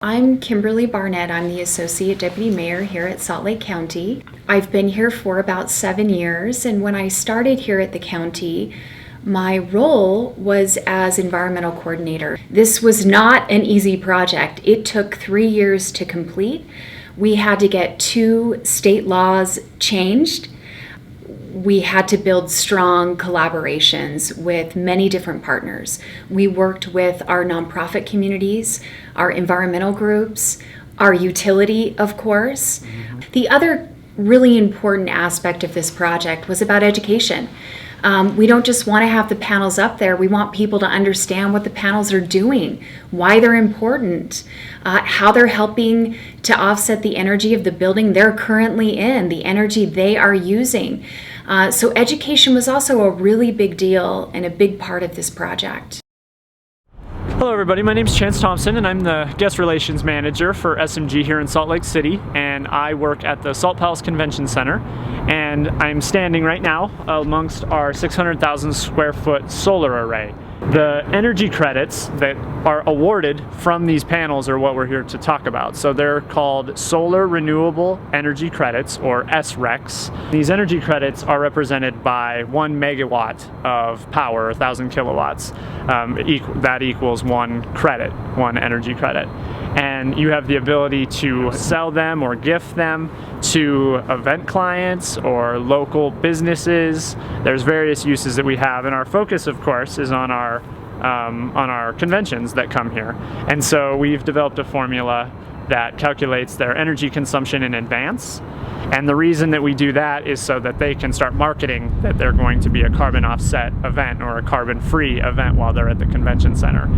I'm Kimberly Barnett. I'm the Associate Deputy Mayor here at Salt Lake County. I've been here for about 7 years, and when I started here at the county, my role was as environmental coordinator. This was not an easy project. It took 3 years to complete. We had to get 2 state laws changed. We had to build strong collaborations with many different partners. We worked with our nonprofit communities, our environmental groups, our utility, of course. The other really important aspect of this project was about education. We don't just want to have the panels up there. We want people to understand what the panels are doing, why they're important, how they're helping to offset the energy of the building they're currently in, the energy they are using. So education was also a really big deal and a big part of this project. Hello everybody, my name is Chance Thompson and I'm the Guest Relations Manager for SMG here in Salt Lake City, and I work at the Salt Palace Convention Center, and I'm standing right now amongst our 600,000 square foot solar array. The energy credits that are awarded from these panels are what we're here to talk about. So they're called Solar Renewable Energy Credits, or SRECs. These energy credits are represented by 1 megawatt of power, 1,000 kilowatts. That equals 1 credit, 1 energy credit. And you have the ability to sell them or gift them to event clients or local businesses. There's various uses that we have, and our focus, of course, is on our conventions that come here. And so we've developed a formula that calculates their energy consumption in advance. And the reason that we do that is so that they can start marketing that they're going to be a carbon offset event or a carbon-free event while they're at the convention center.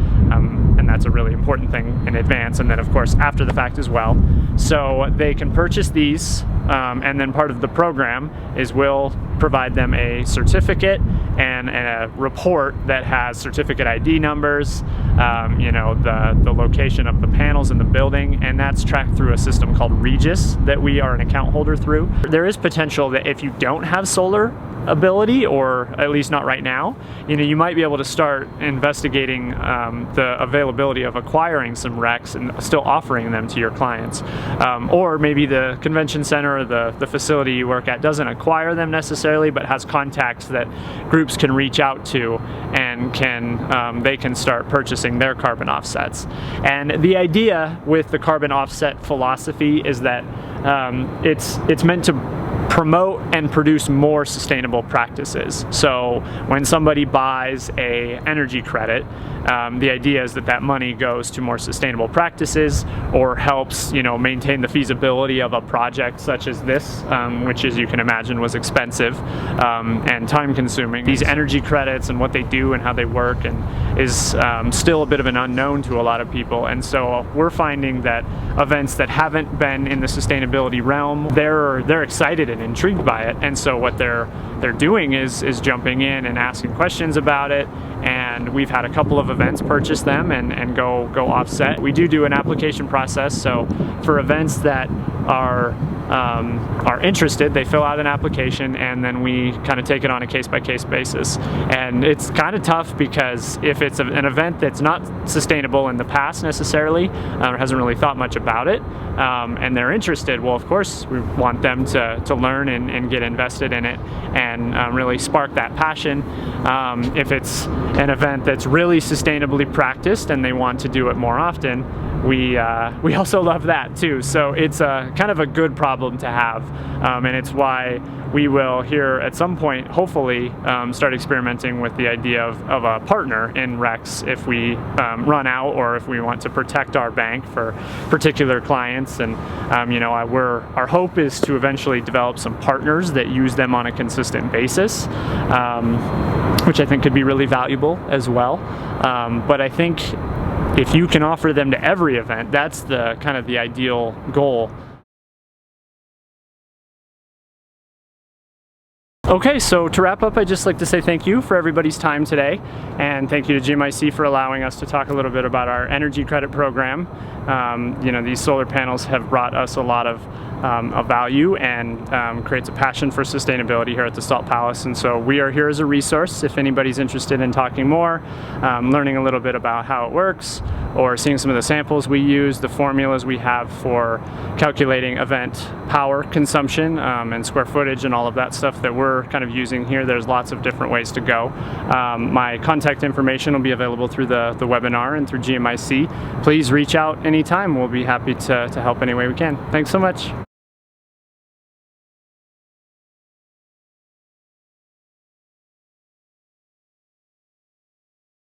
And that's a really important thing in advance, and then of course after the fact as well. So they can purchase these, and then part of the program is we'll provide them a certificate and a report that has certificate ID numbers, the location of the panels in the building, and that's tracked through a system called Regis that we are an account holder through. There is potential that if you don't have solar ability, or at least not right now, you might be able to start investigating the availability of acquiring some RECs and still offering them to your clients. Or maybe the convention center or the facility you work at doesn't acquire them necessarily, but has contacts that groups can reach out to, and they can start purchasing their carbon offsets. And the idea with the carbon offset philosophy is that it's meant to promote and produce more sustainable practices. So when somebody buys an energy credit, the idea is that that money goes to more sustainable practices, or helps maintain the feasibility of a project such as this, which, as you can imagine, was expensive and time consuming. These energy credits and what they do and how they work is still a bit of an unknown to a lot of people, and so we're finding that events that haven't been in the sustainability realm, they're excited and intrigued by it, and so what they're doing is jumping in and asking questions about it. And we've had a couple of events purchase them and go offset. We do an application process, so for events that are interested, they fill out an application, and then we kind of take it on a case-by-case basis. And it's kind of tough because if it's an event that's not sustainable in the past necessarily, or hasn't really thought much about it, and they're interested, well, of course we want them to learn and get invested in it and really spark that passion. If it's an event that's really sustainably practiced and they want to do it more often, we also love that too. So it's kind of a good problem to have, and it's why we will here at some point hopefully start experimenting with the idea of a partner in RECs if we run out, or if we want to protect our bank for particular clients. And our hope is to eventually develop some partners that use them on a consistent basis, which I think could be really valuable as well. But I think if you can offer them to every event, that's the kind of the ideal goal. Okay, so to wrap up, I'd just like to say thank you for everybody's time today, and thank you to GMIC for allowing us to talk a little bit about our energy credit program. You know, these solar panels have brought us a lot of value and creates a passion for sustainability here at the Salt Palace, and so we are here as a resource if anybody's interested in talking more, learning a little bit about how it works, or seeing some of the samples we use, the formulas we have for calculating event power consumption and square footage and all of that stuff that we're kind of using here. There's lots of different ways to go. My contact information will be available through the webinar and through GMIC. Please reach out anytime. We'll be happy to help any way we can. Thanks so much.